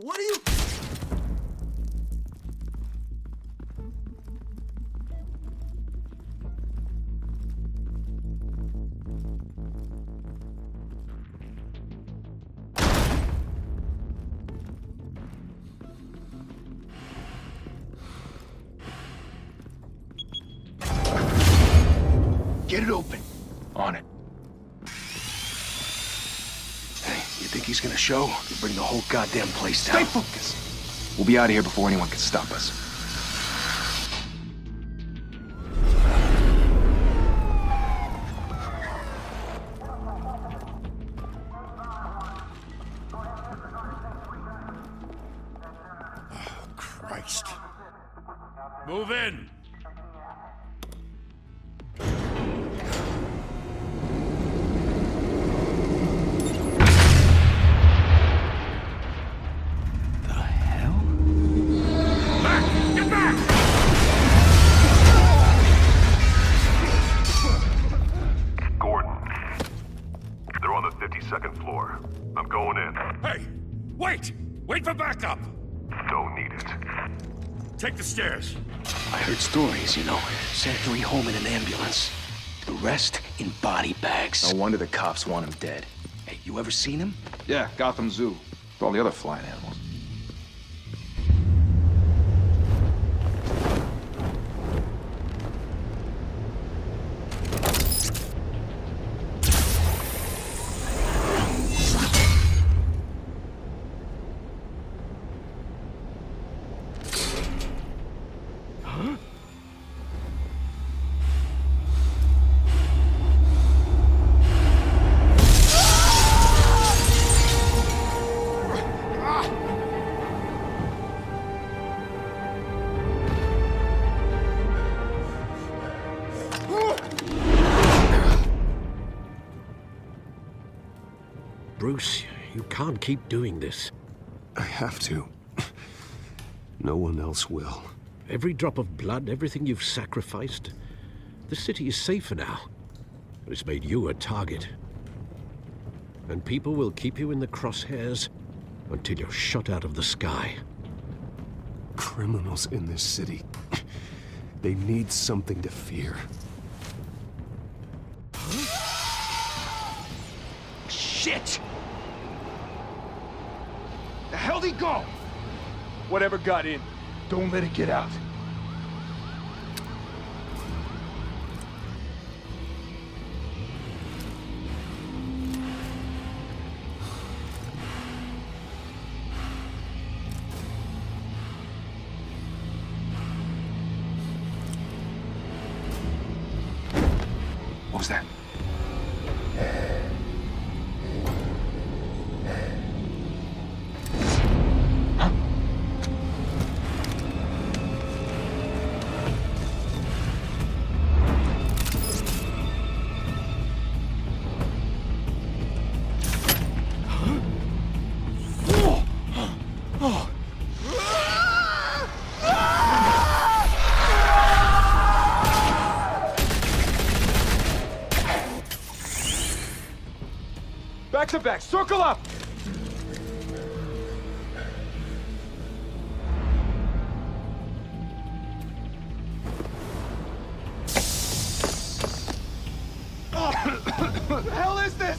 What are you... Get it open. On it. Hey, you think he's gonna show? He'll bring the whole goddamn place down. Stay focused. We'll be out of here before anyone can stop us. Christ. Move in! The hell? Back! Get back! Gordon. They're on the 52nd floor. I'm going in. Hey! Wait! Wait for backup! Don't need it. Take the stairs. I heard stories, you know. Sent 3 home in an ambulance. The rest in body bags. No wonder the cops want him dead. Hey, you ever seen him? Yeah, Gotham Zoo. With all the other flying animals. Bruce, you can't keep doing this. I have to. No one else will. Every drop of blood, everything you've sacrificed. The city is safer now. It's made you a target. And people will keep you in the crosshairs until you're shot out of the sky. Criminals in this city. They need something to fear. Shit! The hell'd he go? Whatever got in, Don't let it get out. what was that? Back to back, circle up! What the hell is this?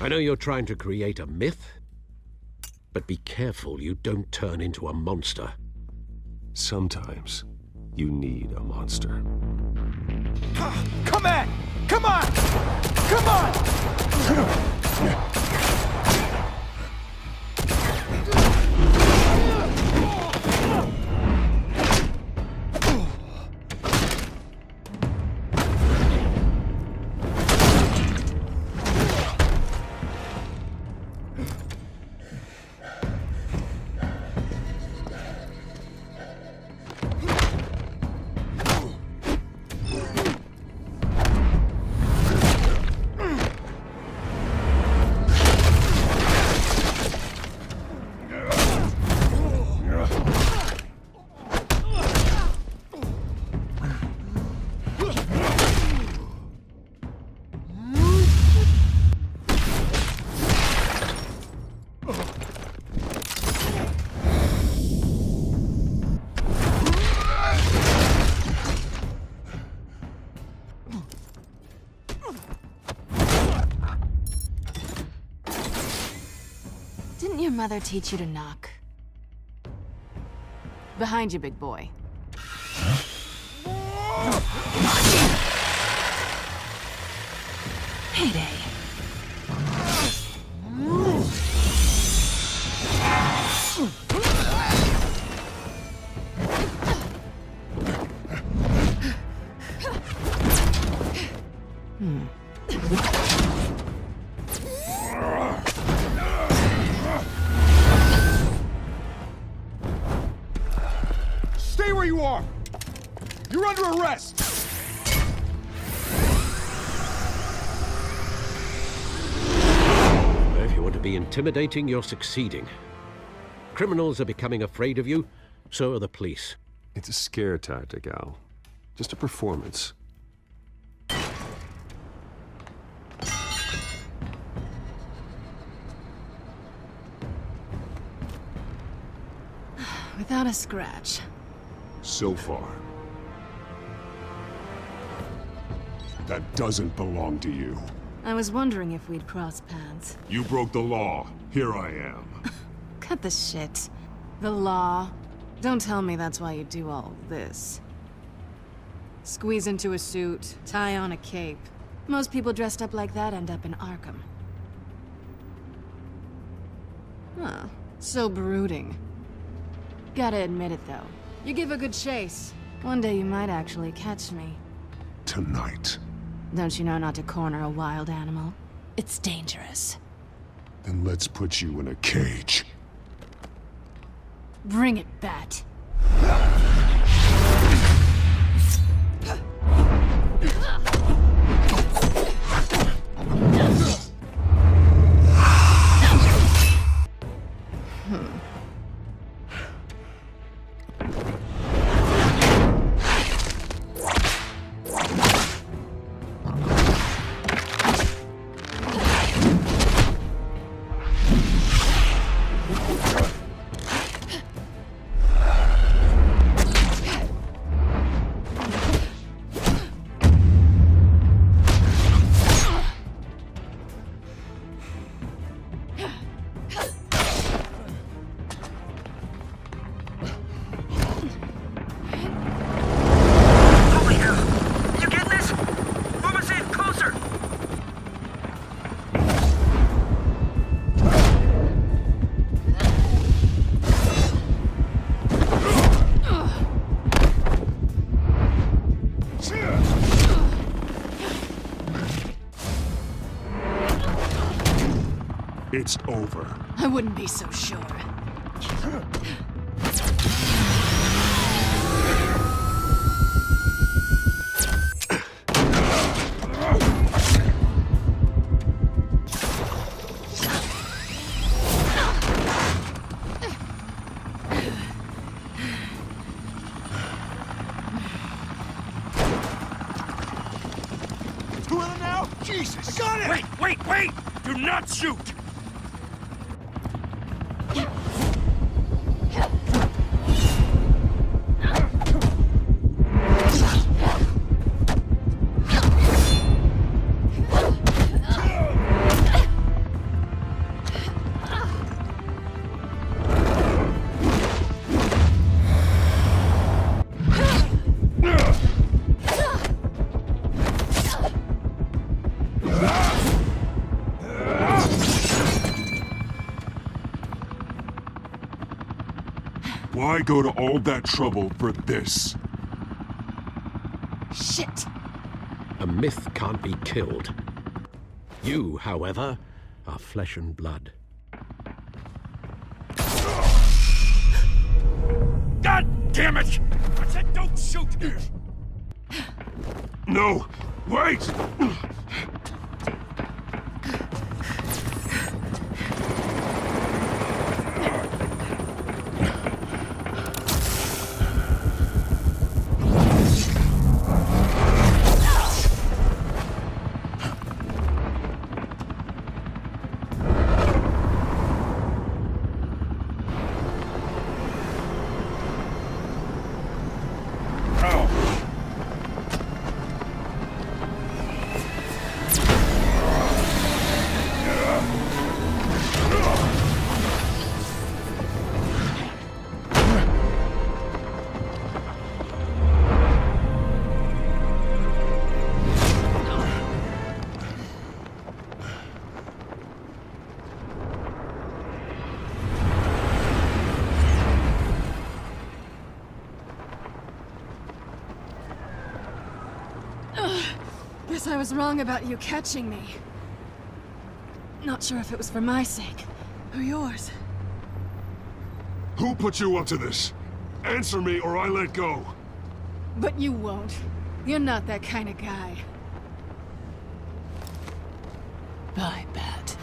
I know you're trying to create a myth, but be careful you don't turn into a monster. Sometimes you need a monster. Come on! Come on! Come on! Didn't your mother teach you to knock? Behind you, big boy. Heyday. Stay where you are! You're under arrest! If you want to be intimidating, you're succeeding. Criminals are becoming afraid of you, so are the police. It's a scare tactic, Al. Just a performance. Without a scratch. So far. That doesn't belong to you. I was wondering if we'd cross paths. You broke the law. Here I am. Cut the shit. The law. Don't tell me that's why you do all this. Squeeze into a suit, tie on a cape. Most people dressed up like that end up in Arkham. Huh. So brooding. Gotta admit it, though. You give a good chase. One day you might actually catch me. Tonight. Don't you know not to corner a wild animal? It's dangerous. Then let's put you in a cage. Bring it, Bat. It's over. I wouldn't be so sure. Who in it now? Jesus! Got it! Wait! Do not shoot! Why go to all that trouble for this? Shit! A myth can't be killed. You, however, are flesh and blood. God damn it! I said don't shoot! No! Wait! Guess I was wrong about you catching me. Not sure if it was for my sake, or yours. Who put you up to this? Answer me or I let go. But you won't. You're not that kind of guy. I bet.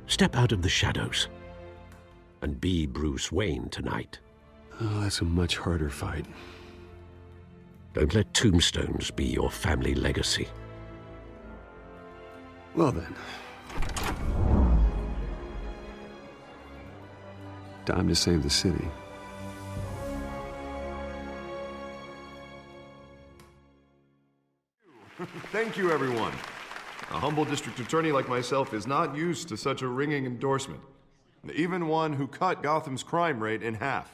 Step out of the shadows and be Bruce Wayne tonight. Oh, that's a much harder fight. Don't let tombstones be your family legacy. Well then. Time to save the city. Thank you, everyone. A humble district attorney like myself is not used to such a ringing endorsement. Even one who cut Gotham's crime rate in half.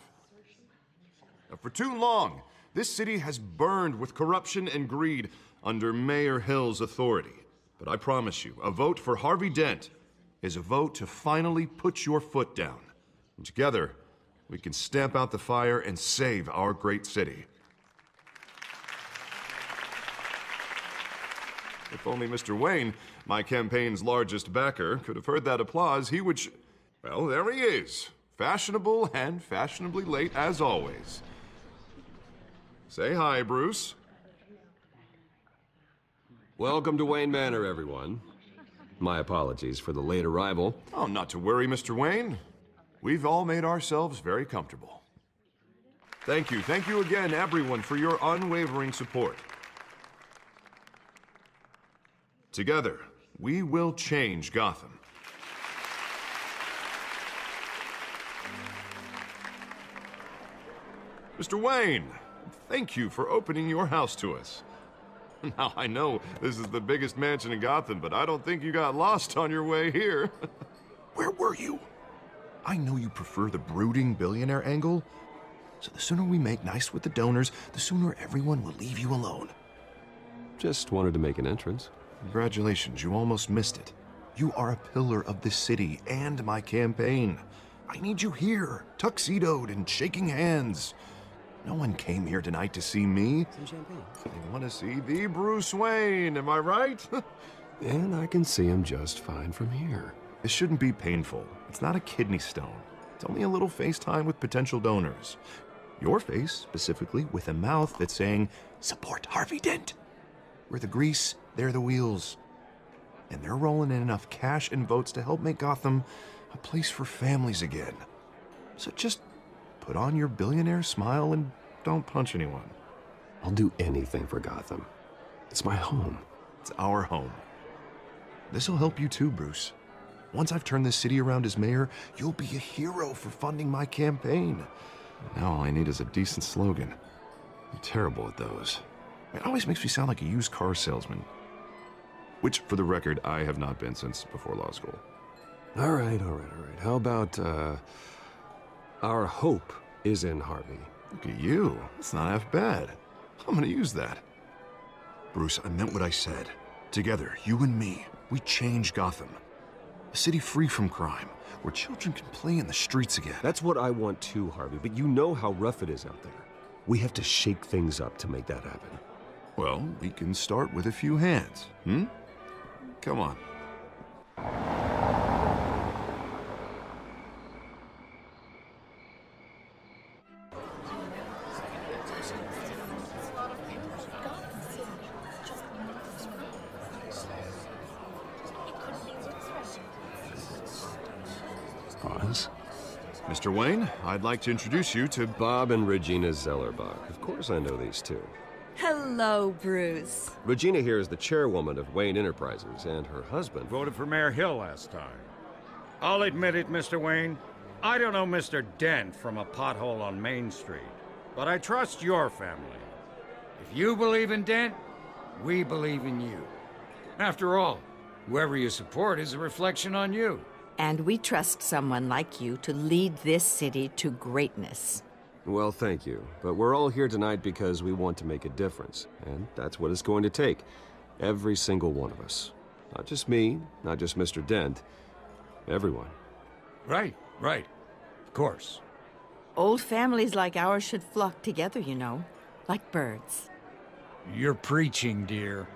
For too long, this city has burned with corruption and greed under Mayor Hill's authority. But I promise you, a vote for Harvey Dent is a vote to finally put your foot down. And together, we can stamp out the fire and save our great city. If only Mr. Wayne, my campaign's largest backer, could have heard that applause, he would well, there he is. Fashionable and fashionably late as always. Say hi, Bruce. Welcome to Wayne Manor, everyone. My apologies for the late arrival. Oh, not to worry, Mr. Wayne. We've all made ourselves very comfortable. Thank you again, everyone, for your unwavering support. Together, we will change Gotham. Mr. Wayne, thank you for opening your house to us. Now, I know this is the biggest mansion in Gotham, but I don't think you got lost on your way here. Where were you? I know you prefer the brooding billionaire angle, so the sooner we make nice with the donors, the sooner everyone will leave you alone. Just wanted to make an entrance. Congratulations, you almost missed it. You are a pillar of this city and my campaign. I need you here, tuxedoed and shaking hands. No one came here tonight to see me. Some champagne. They want to see the Bruce Wayne, am I right? And I can see him just fine from here. This shouldn't be painful. It's not a kidney stone. It's only a little FaceTime with potential donors. Your face, specifically, with a mouth that's saying, support Harvey Dent. We're the grease, they're the wheels. And they're rolling in enough cash and votes to help make Gotham a place for families again. So just put on your billionaire smile and don't punch anyone. I'll do anything for Gotham. It's my home. It's our home. This'll help you too, Bruce. Once I've turned this city around as mayor, you'll be a hero for funding my campaign. Now all I need is a decent slogan. I'm terrible at those. It always makes me sound like a used car salesman. Which, for the record, I have not been since before law school. All right. How about, our hope is in Harvey? Look at you. It's not half bad. I'm gonna use that. Bruce, I meant what I said. Together, you and me, we change Gotham. A city free from crime, where children can play in the streets again. That's what I want too, Harvey, but you know how rough it is out there. We have to shake things up to make that happen. Well, we can start with a few hands, Come on. Pause. Mr. Wayne, I'd like to introduce you to Bob and Regina Zellerbach. Of course I know these two. Hello, Bruce. Regina here is the chairwoman of Wayne Enterprises, and her husband Voted for Mayor Hill last time. I'll admit it, Mr. Wayne. I don't know Mr. Dent from a pothole on Main Street, but I trust your family. If you believe in Dent, we believe in you. After all, whoever you support is a reflection on you. And we trust someone like you to lead this city to greatness. Well, thank you. But we're all here tonight because we want to make a difference. And that's what it's going to take. Every single one of us. Not just me, not just Mr. Dent. Everyone. Right. Of course. Old families like ours should flock together, you know, like birds. You're preaching, dear.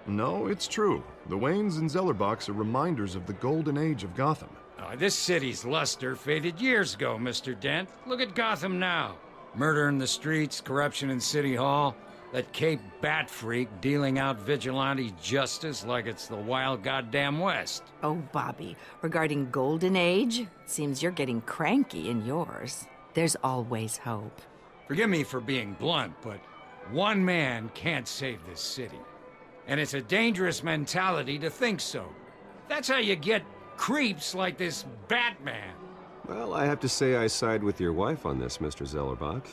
No, it's true. The Waynes and Zellerbachs are reminders of the golden age of Gotham. This city's luster faded years ago, Mr. Dent. Look at Gotham now. Murder in the streets, corruption in City Hall, that Cape Bat freak dealing out vigilante justice like it's the wild goddamn West. Oh, Bobby, regarding Golden Age, seems you're getting cranky in yours. There's always hope. Forgive me for being blunt, but one man can't save this city. And it's a dangerous mentality to think so. That's how you get creeps like this Batman. Well, I have to say I side with your wife on this, Mr. Zellerbach.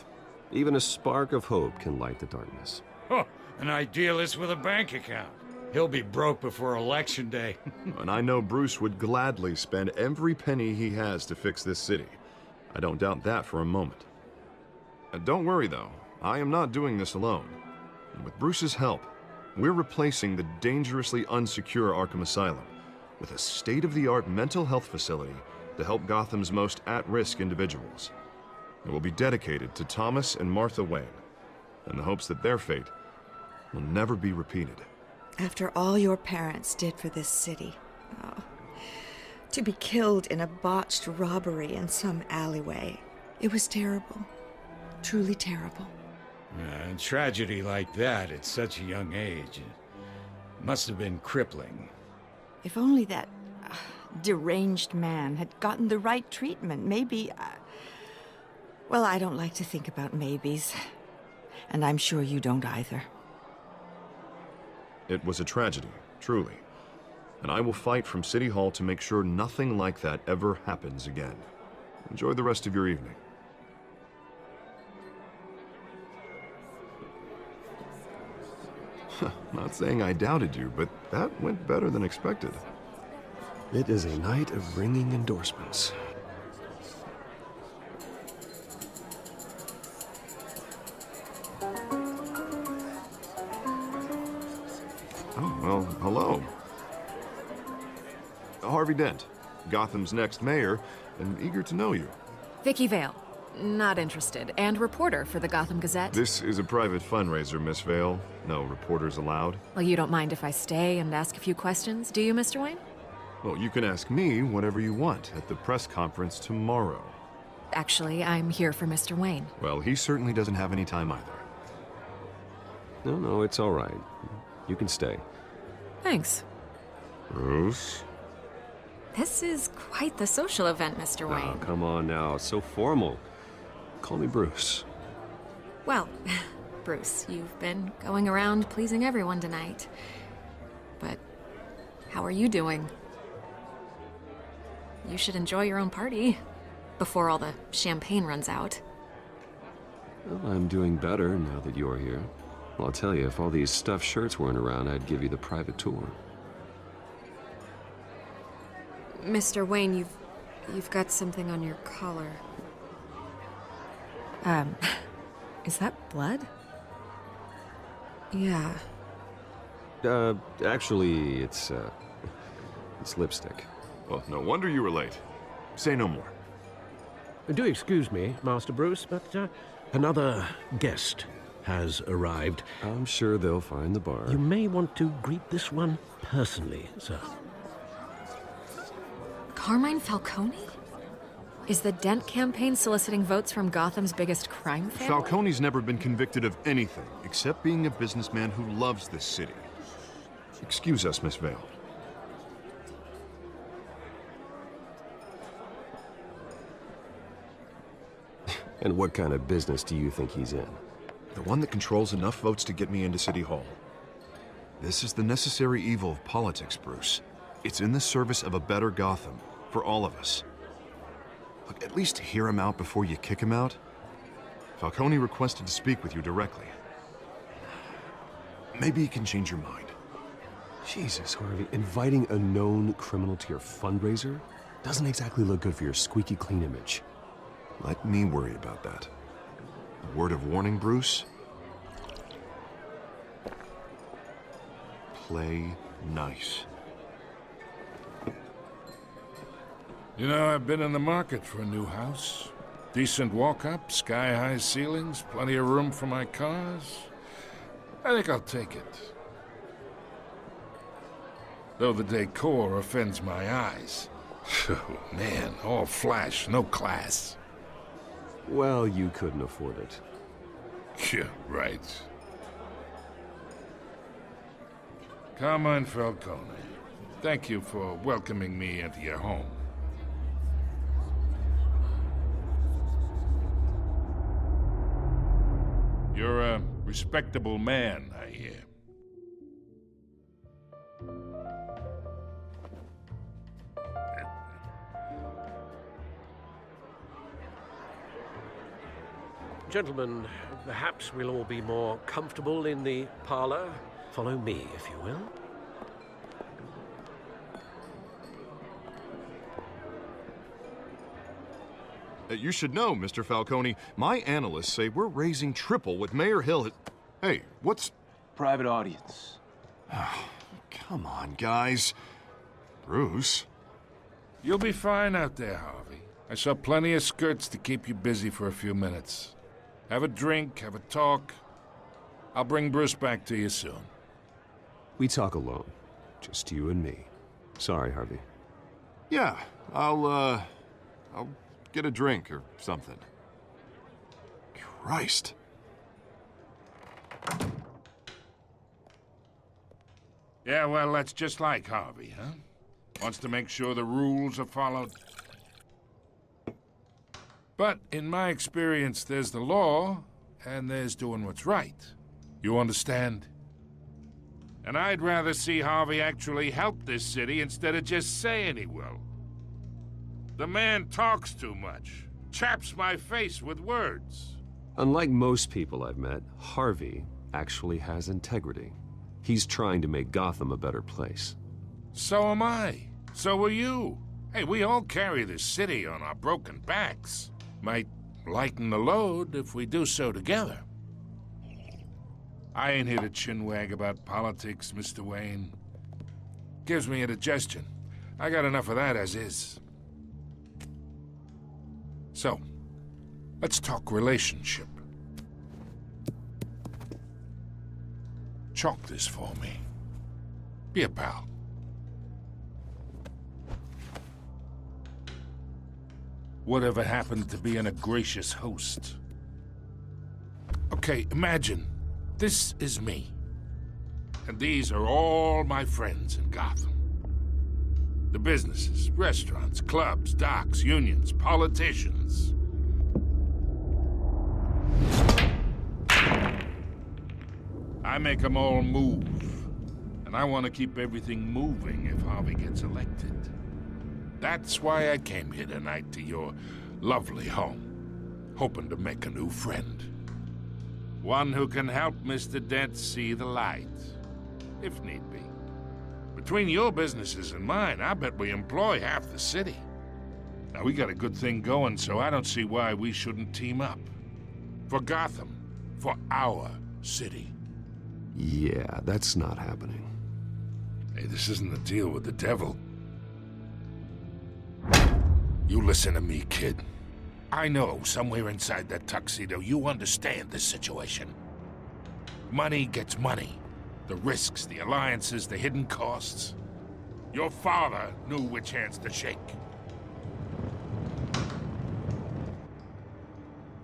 Even a spark of hope can light the darkness. Huh, an idealist with a bank account. He'll be broke before Election Day. And I know Bruce would gladly spend every penny he has to fix this city. I don't doubt that for a moment. Don't worry, though. I am not doing this alone. And with Bruce's help, we're replacing the dangerously unsecure Arkham Asylum with a state-of-the-art mental health facility to help Gotham's most at-risk individuals. It will be dedicated to Thomas and Martha Wayne, in the hopes that their fate will never be repeated. After all your parents did for this city, to be killed in a botched robbery in some alleyway, it was terrible. Truly terrible. And tragedy like that at such a young age must have been crippling. If only that deranged man had gotten the right treatment, maybe... Well, I don't like to think about maybes. And I'm sure you don't either. It was a tragedy, truly. And I will fight from City Hall to make sure nothing like that ever happens again. Enjoy the rest of your evening. Not saying I doubted you, but that went better than expected. It is a night of ringing endorsements. Oh, well, hello. Harvey Dent, Gotham's next mayor, and eager to know you. Vicky Vale. Not interested. And reporter for the Gotham Gazette. This is a private fundraiser, Miss Vale. No reporters allowed. Well, you don't mind if I stay and ask a few questions, do you, Mr. Wayne? Well, you can ask me whatever you want at the press conference tomorrow. Actually, I'm here for Mr. Wayne. Well, he certainly doesn't have any time either. No, it's all right. You can stay. Thanks. Bruce? This is quite the social event, Mr. Wayne. Oh, come on now. It's so formal. Call me Bruce. Well, Bruce, you've been going around pleasing everyone tonight. But how are you doing? You should enjoy your own party before all the champagne runs out. Well, I'm doing better now that you're here. Well, I'll tell you, if all these stuffed shirts weren't around, I'd give you the private tour. Mr. Wayne, you've got something on your collar. Is that blood? Yeah. Actually, it's lipstick. Well, no wonder you were late. Say no more. Do excuse me, Master Bruce, but another guest has arrived. I'm sure they'll find the bar. You may want to greet this one personally, sir. Carmine Falcone? Is the Dent campaign soliciting votes from Gotham's biggest crime family? Falcone's never been convicted of anything except being a businessman who loves this city. Excuse us, Miss Vale. And what kind of business do you think he's in? The one that controls enough votes to get me into City Hall. This is the necessary evil of politics, Bruce. It's in the service of a better Gotham, for all of us. Look, at least hear him out before you kick him out. Falcone requested to speak with you directly. Maybe he can change your mind. Jesus, Harvey, inviting a known criminal to your fundraiser doesn't exactly look good for your squeaky clean image. Let me worry about that. Word of warning, Bruce? Play nice. You know, I've been in the market for a new house. Decent walk-up, sky-high ceilings, plenty of room for my cars. I think I'll take it. Though the decor offends my eyes. Oh, man, all flash, no class. Well, you couldn't afford it. Yeah, right. Carmine Falcone, thank you for welcoming me into your home. You're a respectable man, I hear. Gentlemen, perhaps we'll all be more comfortable in the parlor. Follow me, if you will. You should know, Mr. Falcone, my analysts say we're raising triple what Mayor Hill had... Hey, what's... Private audience. Come on, guys. Bruce? You'll be fine out there, Harvey. I saw plenty of skirts to keep you busy for a few minutes. Have a drink, have a talk. I'll bring Bruce back to you soon. We talk alone. Just you and me. Sorry, Harvey. Yeah, I'll get a drink or something. Christ. Yeah, well, that's just like Harvey, huh? Wants to make sure the rules are followed. But in my experience, there's the law, and there's doing what's right. You understand? And I'd rather see Harvey actually help this city instead of just saying he will. The man talks too much, chaps my face with words. Unlike most people I've met, Harvey actually has integrity. He's trying to make Gotham a better place. So am I. So are you. Hey, we all carry this city on our broken backs. Might lighten the load if we do so together. I ain't here to chinwag about politics, Mr. Wayne. Gives me indigestion. I got enough of that as is. So, let's talk relationship. Chalk this for me. Be a pal. Whatever happened to being a gracious host? Okay, imagine this is me. And these are all my friends in Gotham. The businesses, restaurants, clubs, docks, unions, politicians. I make them all move. And I want to keep everything moving if Harvey gets elected. That's why I came here tonight to your lovely home, hoping to make a new friend. One who can help Mr. Dent see the light, if need be. Between your businesses and mine, I bet we employ half the city. Now, we got a good thing going, so I don't see why we shouldn't team up. For Gotham, for our city. Yeah, that's not happening. Hey, this isn't a deal with the devil. You listen to me, kid. I know somewhere inside that tuxedo you understand this situation. Money gets money. The risks, the alliances, the hidden costs. Your father knew which hands to shake.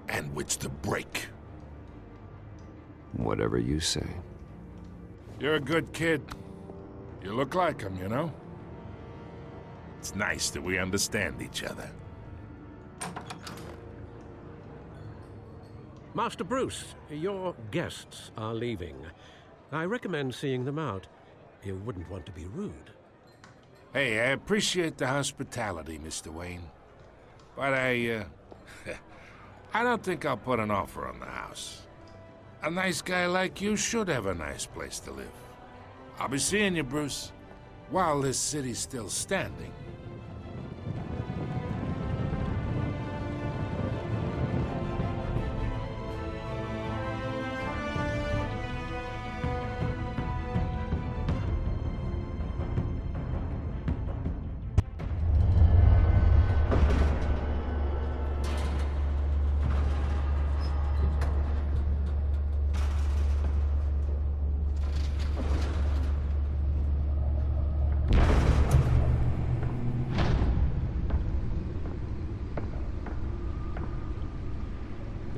And which to break. Whatever you say. You're a good kid. You look like him, you know? It's nice that we understand each other. Master Bruce, your guests are leaving. I recommend seeing them out. You wouldn't want to be rude. Hey, I appreciate the hospitality, Mr. Wayne. But I don't think I'll put an offer on the house. A nice guy like you should have a nice place to live. I'll be seeing you, Bruce, while this city's still standing.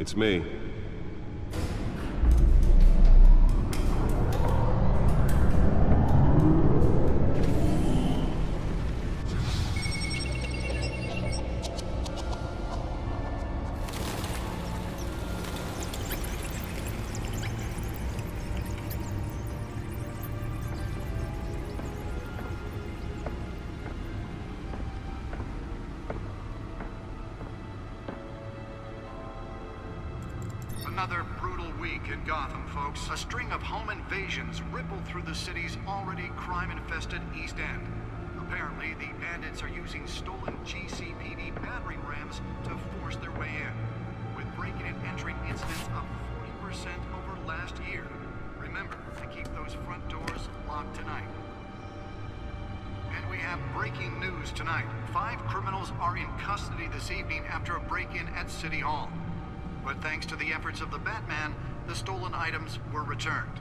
It's me. Another brutal week in Gotham, folks. A string of home invasions rippled through the city's already crime-infested East End. Apparently, the bandits are using stolen GCPD battering rams to force their way in, with breaking and entering incidents up 40% over last year. Remember to keep those front doors locked tonight. And we have breaking news tonight. 5 criminals are in custody this evening after a break-in at City Hall. But thanks to the efforts of the Batman, the stolen items were returned.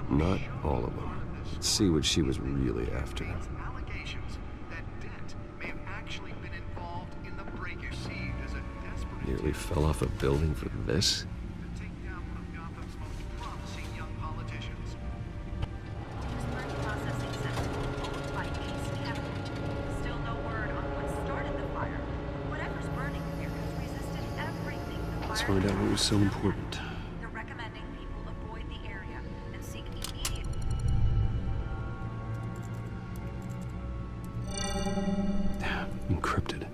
Not all of them. Let's see what she was really after. Allegations that Dent may have actually been involved in the break-in, perceived as a desperate Nearly fell off a building for this? to take down one of Gotham's most promising young politicians. Processing center, owned by Ace Chemical. Still no word on what started the fire. Whatever's burning here has resisted everything the Let's fire. find out what was so important. They're recommending people avoid the area and seek immediate. Encrypted.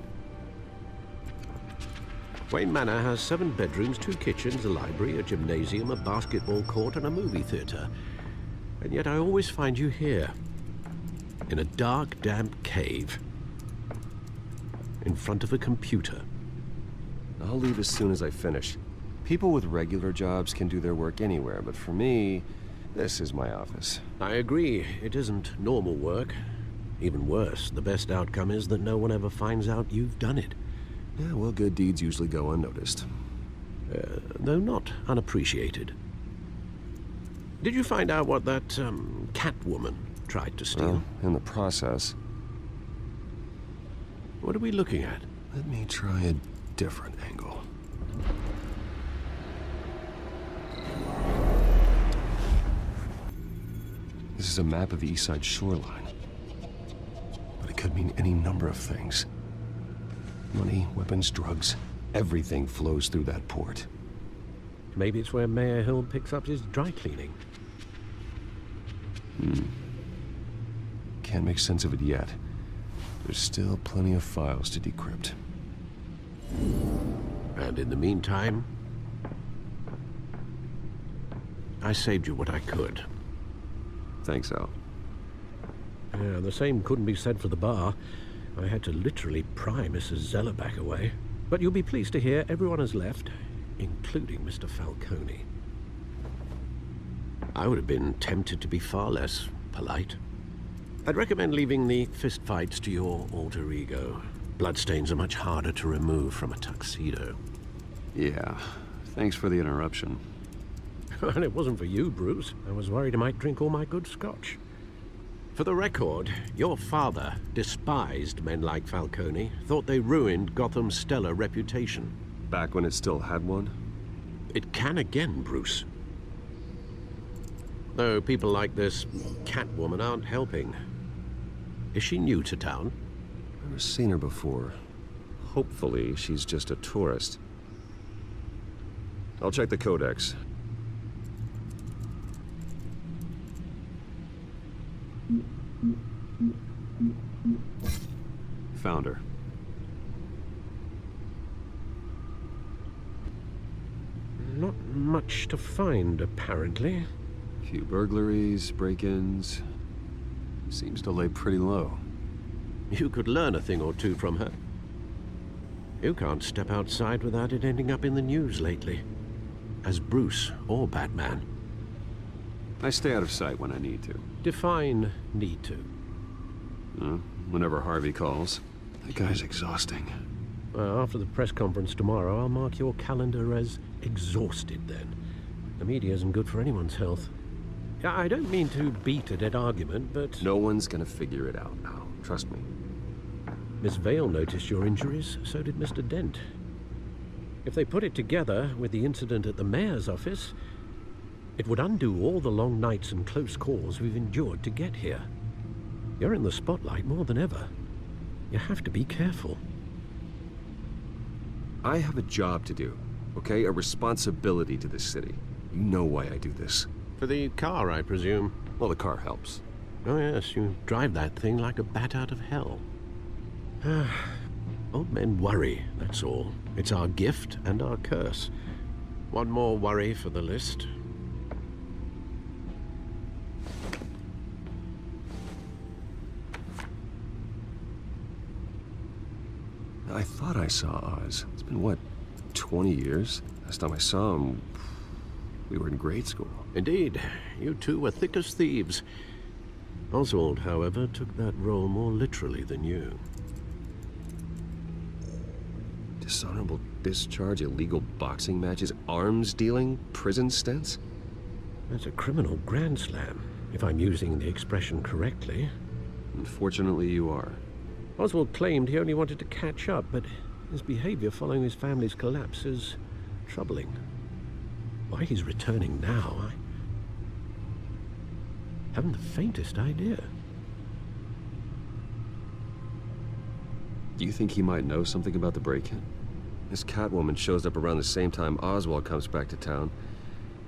Wayne Manor has 7 bedrooms, 2 kitchens, a library, a gymnasium, a basketball court, and a movie theater. And yet I always find you here, in a dark, damp cave, in front of a computer. I'll leave as soon as I finish. People with regular jobs can do their work anywhere, but for me, this is my office. I agree, it isn't normal work. Even worse, the best outcome is that no one ever finds out you've done it. Yeah, well, good deeds usually go unnoticed. Though not unappreciated. Did you find out what that, Catwoman tried to steal? Well, in the process. What are we looking at? Let me try a different angle. This is a map of the East Side shoreline. But it could mean any number of things. Money, weapons, drugs, everything flows through that port. Maybe it's where Mayor Hill picks up his dry cleaning. Can't make sense of it yet. There's still plenty of files to decrypt. And in the meantime, I saved you what I could. Thanks, Al. Yeah, the same couldn't be said for the bar. I had to literally pry Mrs. Zeller back away. But you'll be pleased to hear everyone has left, including Mr. Falcone. I would have been tempted to be far less polite. I'd recommend leaving the fistfights to your alter ego. Bloodstains are much harder to remove from a tuxedo. Yeah, thanks for the interruption. And it wasn't for you, Bruce. I was worried I might drink all my good scotch. For the record, your father despised men like Falcone, thought they ruined Gotham's stellar reputation. Back when it still had one? It can again, Bruce. Though people like this Catwoman aren't helping. Is she new to town? Never seen her before. Hopefully, she's just a tourist. I'll check the codex. Found her. Not much to find, apparently. Few burglaries, break-ins. Seems to lay pretty low. You could learn a thing or two from her. You can't step outside without it ending up in the news lately. As Bruce or Batman. I stay out of sight when I need to. Define need to. Whenever Harvey calls. That guy's exhausting. After the press conference tomorrow, I'll mark your calendar as exhausted then. The media isn't good for anyone's health. I don't mean to beat a dead argument, but... No one's gonna figure it out now. Trust me. Miss Vale noticed your injuries, so did Mr. Dent. If they put it together with the incident at the mayor's office, it would undo all the long nights and close calls we've endured to get here. You're in the spotlight more than ever. You have to be careful. I have a job to do, okay? A responsibility to this city. You know why I do this. For the car, I presume. Well, the car helps. Oh yes, you drive that thing like a bat out of hell. Old men worry, that's all. It's our gift and our curse. One more worry for the list. I thought I saw Oz. It's been, what, 20 years? Last time I saw him, we were in grade school. Indeed. You two were thick as thieves. Oswald, however, took that role more literally than you. Dishonorable discharge, illegal boxing matches, arms dealing, prison stints? That's a criminal grand slam, if I'm using the expression correctly. Unfortunately, you are. Oswald claimed he only wanted to catch up, but his behavior following his family's collapse is troubling. Why he's returning now, I haven't the faintest idea. Do you think he might know something about the break-in? This Catwoman shows up around the same time Oswald comes back to town.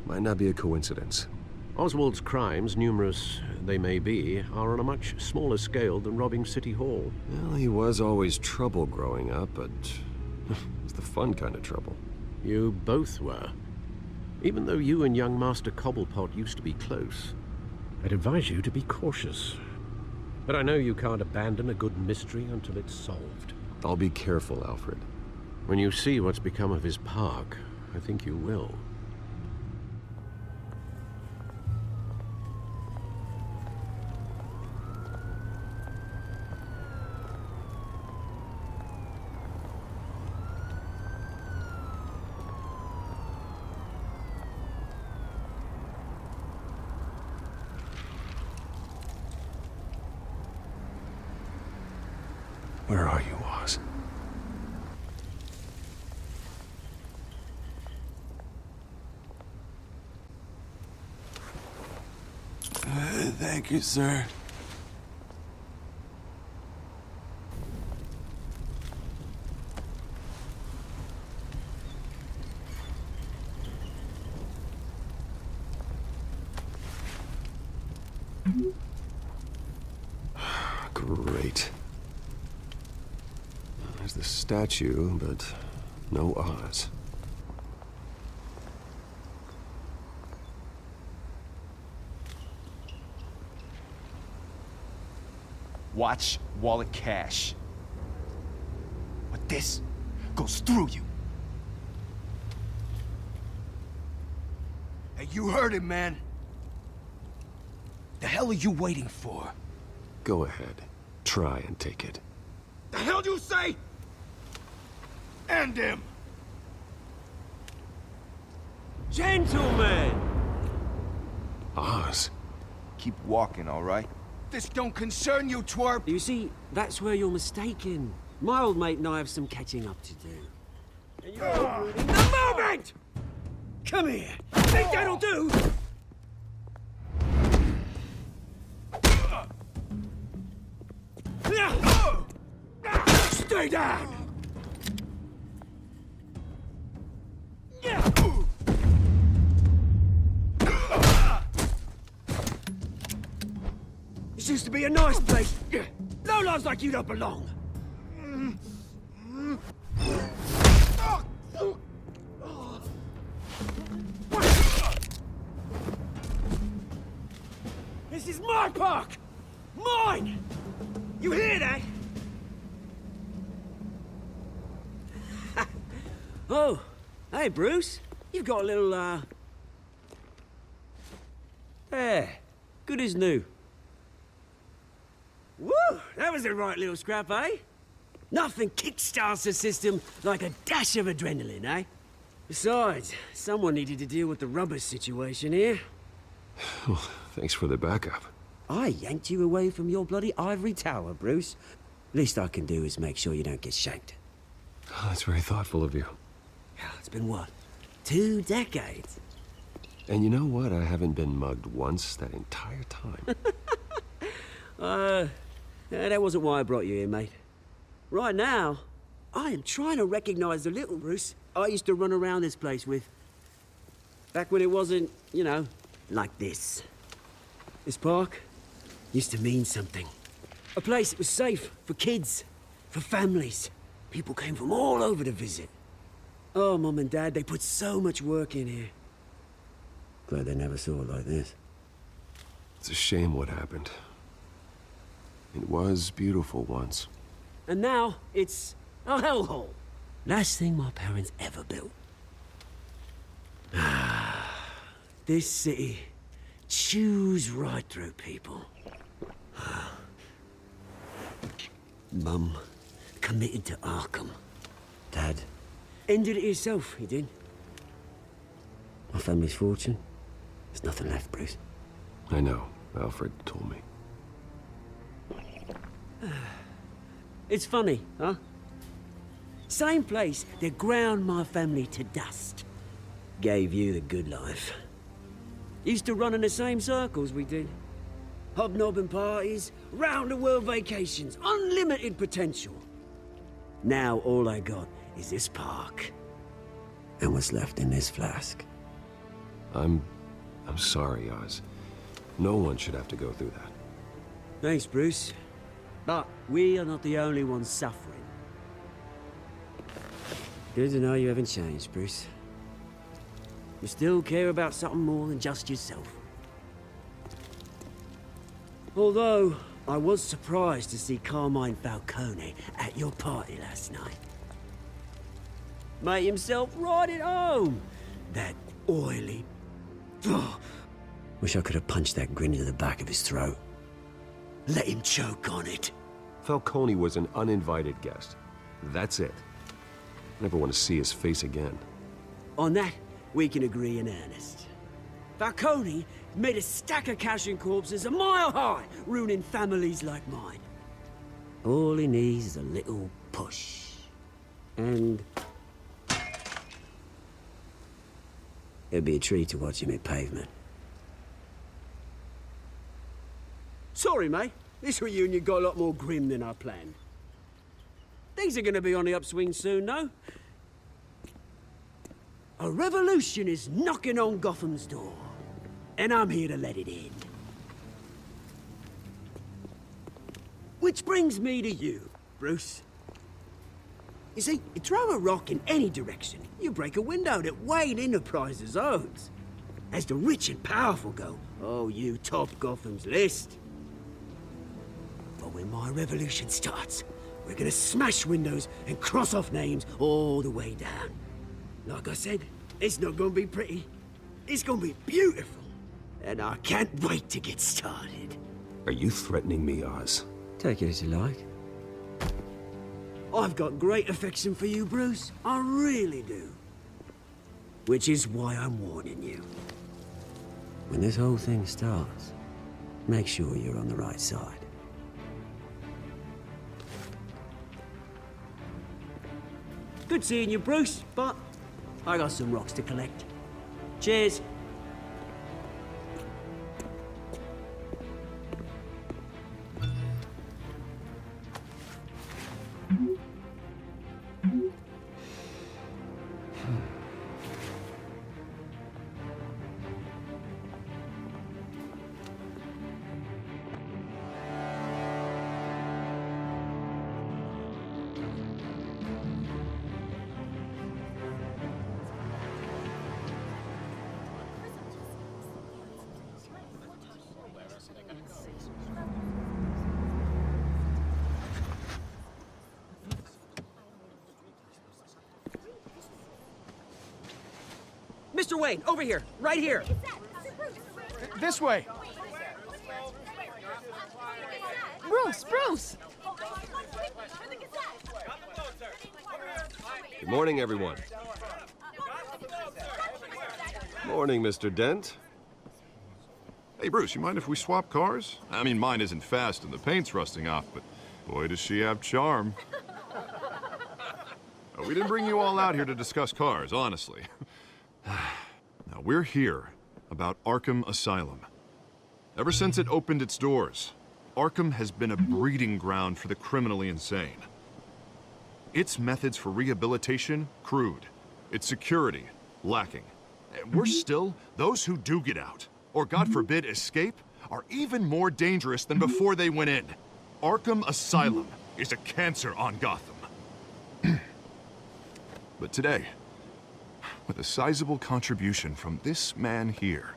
Might not be a coincidence. Oswald's crimes, numerous they may be, are on a much smaller scale than robbing City Hall. Well, he was always trouble growing up, but it was the fun kind of trouble. You both were. Even though you and young Master Cobblepot used to be close, I'd advise you to be cautious. But I know you can't abandon a good mystery until it's solved. I'll be careful, Alfred. When you see what's become of his park, I think you will. Where are you, Oz? Thank you, sir. Great. There's the statue, but no Oz. Watch wallet cash. But this goes through you. Hey, you heard it, man. The hell are you waiting for? Go ahead. Try and take it. The hell do you say? End him! Gentlemen! Oz. Keep walking, all right? This don't concern you, twerp! You see, that's where you're mistaken. My old mate and I have some catching up to do. And you're ruining the moment! Come here! Think that'll do? Stay down! This used to be a nice place. Lowlifes like you don't belong. This is my park! Mine! You hear that? Oh, hey, Bruce. You've got a little, There. Good as new. Woo! That was a right little scrap, eh? Nothing kickstarts the system like a dash of adrenaline, eh? Besides, someone needed to deal with the rubber situation here. Thanks for the backup. I yanked you away from your bloody ivory tower, Bruce. Least I can do is make sure you don't get shanked. Oh, that's very thoughtful of you. It's been what? 2 decades? And you know what? I haven't been mugged once that entire time. That wasn't why I brought you here, mate. Right now, I am trying to recognize the little Bruce I used to run around this place with. Back when it wasn't, you know, like this. This park used to mean something. A place that was safe for kids, for families. People came from all over to visit. Oh, Mum and Dad, they put so much work in here. Glad they never saw it like this. It's a shame what happened. It was beautiful once. And now, it's a hellhole. Last thing my parents ever built. This city chews right through people. Mum committed to Arkham. Dad ended it himself, he did. My family's fortune, there's nothing left, Bruce. I know. Alfred told me. It's funny, huh? Same place that ground my family to dust. Gave you the good life. Used to run in the same circles we did. Hobnobbing parties, round-the-world vacations, unlimited potential. Now all I got is this park. And what's left in this flask. I'm sorry, Oz. No one should have to go through that. Thanks, Bruce. But we are not the only ones suffering. Good to know you haven't changed, Bruce. You still care about something more than just yourself. Although, I was surprised to see Carmine Falcone at your party last night. Made himself right at home. That oily... Oh, wish I could have punched that grin into the back of his throat. Let him choke on it. Falcone was an uninvited guest. That's it. Never want to see his face again. On that, we can agree in earnest. Falcone made a stack of cash and corpses a mile high, ruining families like mine. All he needs is a little push. And... it'd be a treat to watch him hit pavement. Sorry, mate. This reunion got a lot more grim than I planned. Things are gonna be on the upswing soon, no? A revolution is knocking on Gotham's door. And I'm here to let it in. Which brings me to you, Bruce. You see, you throw a rock in any direction, you break a window that Wayne Enterprises owns. As the rich and powerful go, oh, you top Gotham's list. But when my revolution starts, we're gonna smash windows and cross off names all the way down. Like I said, it's not gonna be pretty. It's gonna be beautiful. And I can't wait to get started. Are you threatening me, Oz? Take it as you like. I've got great affection for you, Bruce. I really do. Which is why I'm warning you. When this whole thing starts, make sure you're on the right side. Good seeing you, Bruce, but I got some rocks to collect. Cheers. Mr. Wayne, over here, right here. This way. Bruce! Good morning, everyone. Morning, Mr. Dent. Hey, Bruce, you mind if we swap cars? I mean, mine isn't fast and the paint's rusting off, but boy, does she have charm. But we didn't bring you all out here to discuss cars, honestly. Now, we're here about Arkham Asylum. Ever since it opened its doors, Arkham has been a breeding ground for the criminally insane. Its methods for rehabilitation, crude. Its security, lacking. And worse still, those who do get out, or God forbid, escape, are even more dangerous than before they went in. Arkham Asylum is a cancer on Gotham. But today, with a sizable contribution from this man here,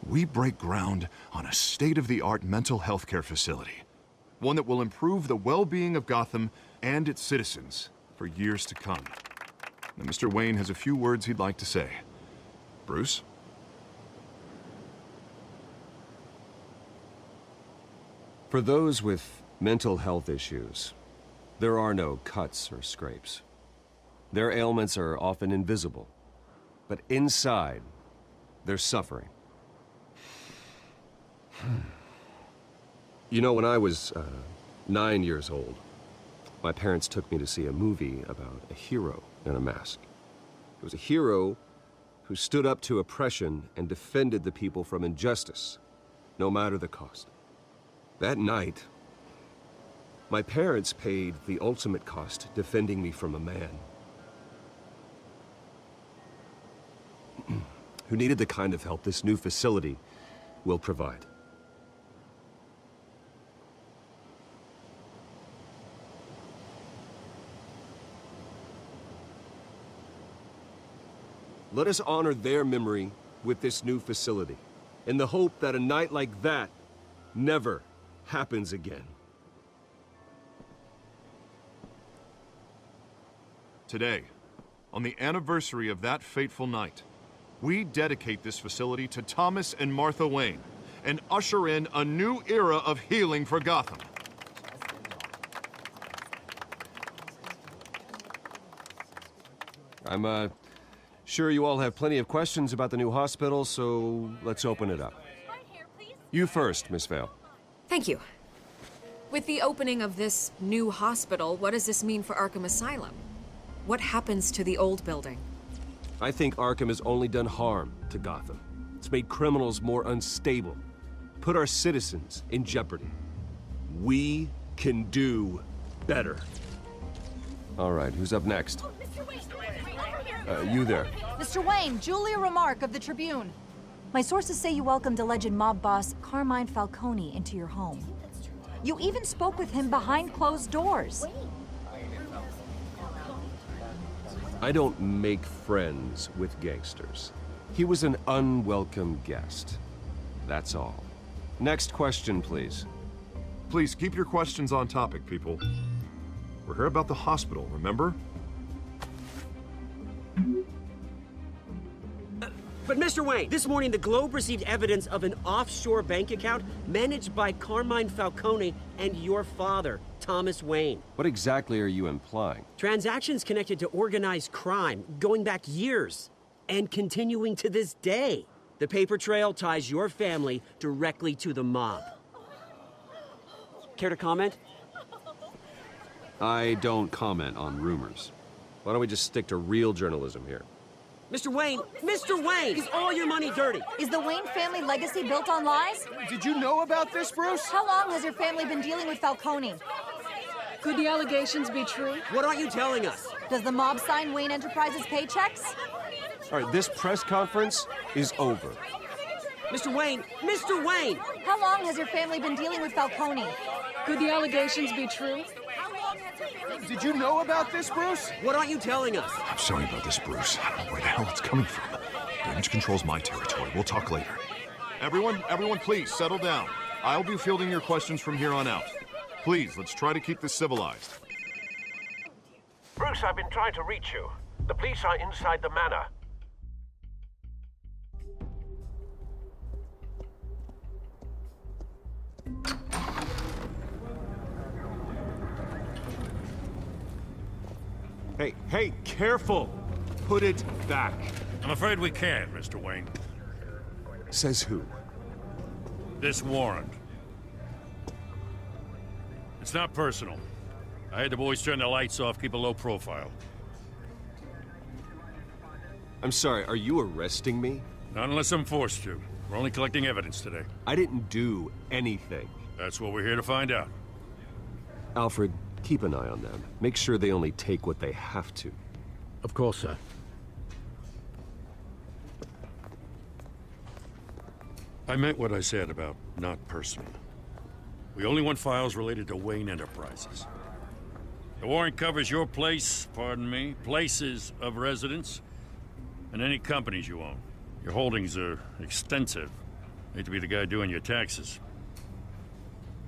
we break ground on a state-of-the-art mental health care facility. One that will improve the well-being of Gotham and its citizens for years to come. Now, Mr. Wayne has a few words he'd like to say. Bruce? For those with mental health issues, there are no cuts or scrapes. Their ailments are often invisible, but inside, they're suffering. You know, when I was 9 years old, my parents took me to see a movie about a hero in a mask. It was a hero who stood up to oppression and defended the people from injustice, no matter the cost. That night, my parents paid the ultimate cost defending me from a man who needed the kind of help this new facility will provide. Let us honor their memory with this new facility, in the hope that a night like that never happens again. Today, on the anniversary of that fateful night, we dedicate this facility to Thomas and Martha Wayne and usher in a new era of healing for Gotham. I'm, sure you all have plenty of questions about the new hospital, so let's open it up. You first, Miss Vale. Thank you. With the opening of this new hospital, what does this mean for Arkham Asylum? What happens to the old building? I think Arkham has only done harm to Gotham. It's made criminals more unstable, put our citizens in jeopardy. We can do better. All right, who's up next? You there. Mr. Wayne, Julia Remark of the Tribune. My sources say you welcomed alleged mob boss Carmine Falcone into your home. You even spoke with him behind closed doors. I don't make friends with gangsters. He was an unwelcome guest. That's all. Next question, please. Please keep your questions on topic, people. We're here about the hospital, remember? But Mr. Wayne, this morning the Globe received evidence of an offshore bank account managed by Carmine Falcone and your father, Thomas Wayne. What exactly are you implying? Transactions connected to organized crime going back years and continuing to this day. The paper trail ties your family directly to the mob. Care to comment? I don't comment on rumors. Why don't we just stick to real journalism here? Mr. Wayne, is all your money dirty? Is the Wayne family legacy built on lies? Did you know about this, Bruce? How long has your family been dealing with Falcone? Could the allegations be true? What aren't you telling us? Does the mob sign Wayne Enterprises paychecks? All right, this press conference is over. Mr. Wayne! How long has your family been dealing with Falcone? Could the allegations be true? Did you know about this, Bruce? What aren't you telling us? I'm sorry about this, Bruce. I don't know where the hell it's coming from. Damage control's my territory. We'll talk later. Everyone, please, settle down. I'll be fielding your questions from here on out. Please, let's try to keep this civilized. Bruce, I've been trying to reach you. The police are inside the manor. Hey, careful! Put it back. I'm afraid we can't, Mr. Wayne. Says who? This warrant. It's not personal. I had the boys turn the lights off, keep a low profile. I'm sorry, are you arresting me? Not unless I'm forced to. We're only collecting evidence today. I didn't do anything. That's what we're here to find out. Alfred, keep an eye on them. Make sure they only take what they have to. Of course, sir. I meant what I said about not personal. We only want files related to Wayne Enterprises. The warrant covers your place, pardon me, places of residence, and any companies you own. Your holdings are extensive. Hate to be the guy doing your taxes.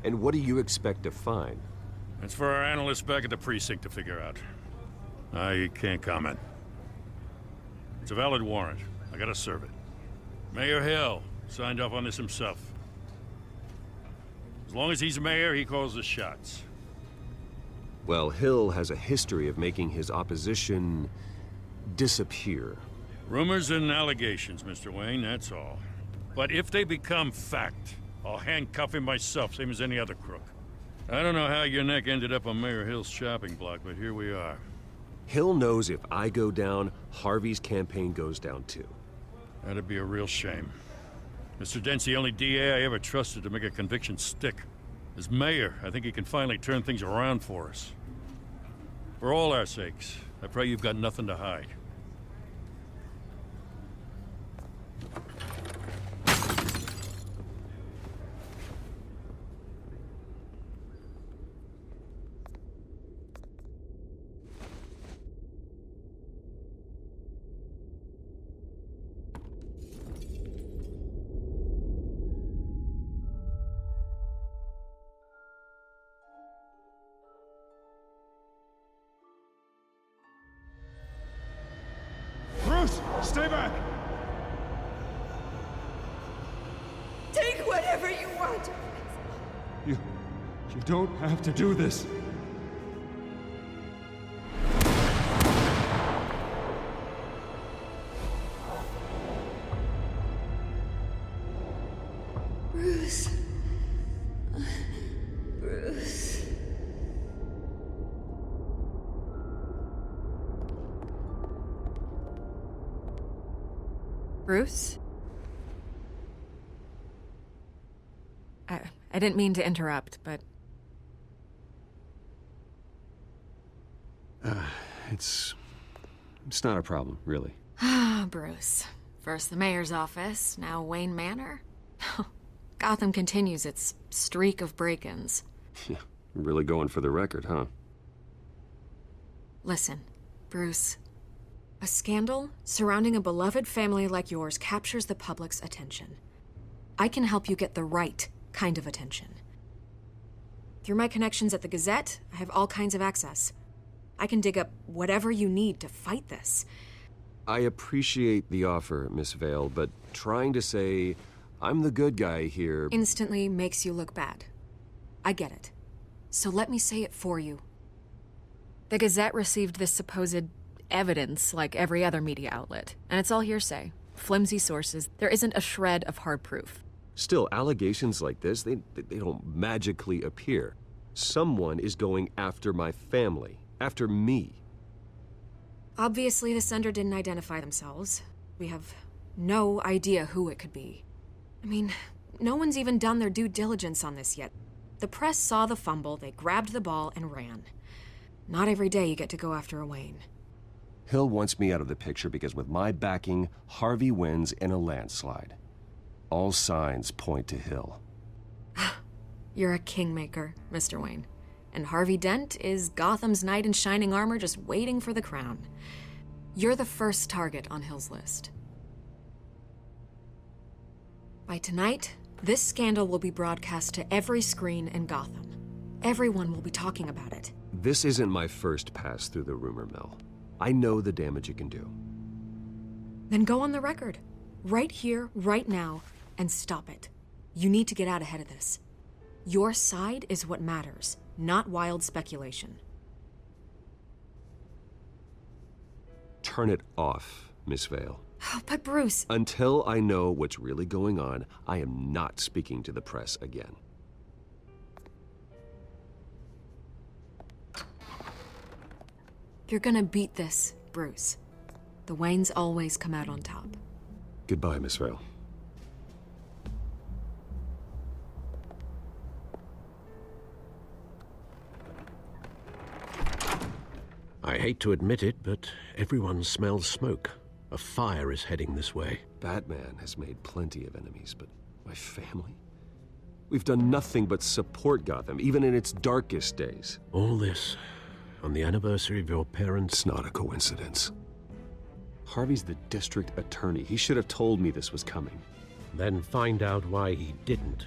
And what do you expect to find? That's for our analysts back at the precinct to figure out. I can't comment. It's a valid warrant. I gotta serve it. Mayor Hill signed off on this himself. As long as he's mayor, he calls the shots. Well, Hill has a history of making his opposition disappear. Rumors and allegations, Mr. Wayne, that's all. But if they become fact, I'll handcuff him myself, same as any other crook. I don't know how your neck ended up on Mayor Hill's shopping block, but here we are. Hill knows if I go down, Harvey's campaign goes down too. That'd be a real shame. Mr. Dent's the only DA I ever trusted to make a conviction stick. As mayor, I think he can finally turn things around for us. For all our sakes, I pray you've got nothing to hide. Bruce, stay back! Take whatever you want. You don't have to do this. Bruce. Bruce. Bruce? I didn't mean to interrupt, but... It's not a problem, really. Ah, Bruce. First the mayor's office, now Wayne Manor. Gotham continues its streak of break-ins. Yeah, really going for the record, huh? Listen, Bruce. A scandal surrounding a beloved family like yours captures the public's attention. I can help you get the right kind of attention. Through my connections at the Gazette, I have all kinds of access. I can dig up whatever you need to fight this. I appreciate the offer, Miss Vale, but trying to say I'm the good guy here... Instantly makes you look bad. I get it. So let me say it for you. The Gazette received this supposed evidence like every other media outlet, and it's all hearsay. Flimsy sources. There isn't a shred of hard proof. Still, allegations like this, they don't magically appear. Someone is going after my family, after me. Obviously, the sender didn't identify themselves. We have no idea who it could be. I mean, no one's even done their due diligence on this yet. The press saw the fumble, they grabbed the ball and ran. Not every day you get to go after a Wayne. Hill wants me out of the picture because with my backing, Harvey wins in a landslide. All signs point to Hill. You're a kingmaker, Mr. Wayne. And Harvey Dent is Gotham's knight in shining armor just waiting for the crown. You're the first target on Hill's list. By tonight, this scandal will be broadcast to every screen in Gotham. Everyone will be talking about it. This isn't my first pass through the rumor mill. I know the damage it can do. Then go on the record. Right here, right now, and stop it. You need to get out ahead of this. Your side is what matters, not wild speculation. Turn it off, Miss Vale. Oh, but Bruce... Until I know what's really going on, I am not speaking to the press again. You're gonna beat this, Bruce. The Waynes always come out on top. Goodbye, Miss Vale. I hate to admit it, but everyone smells smoke. A fire is heading this way. Batman has made plenty of enemies, but my family? We've done nothing but support Gotham, even in its darkest days. All this on the anniversary of your parents'... It's not a coincidence. Harvey's the district attorney. He should have told me this was coming. Then find out why he didn't.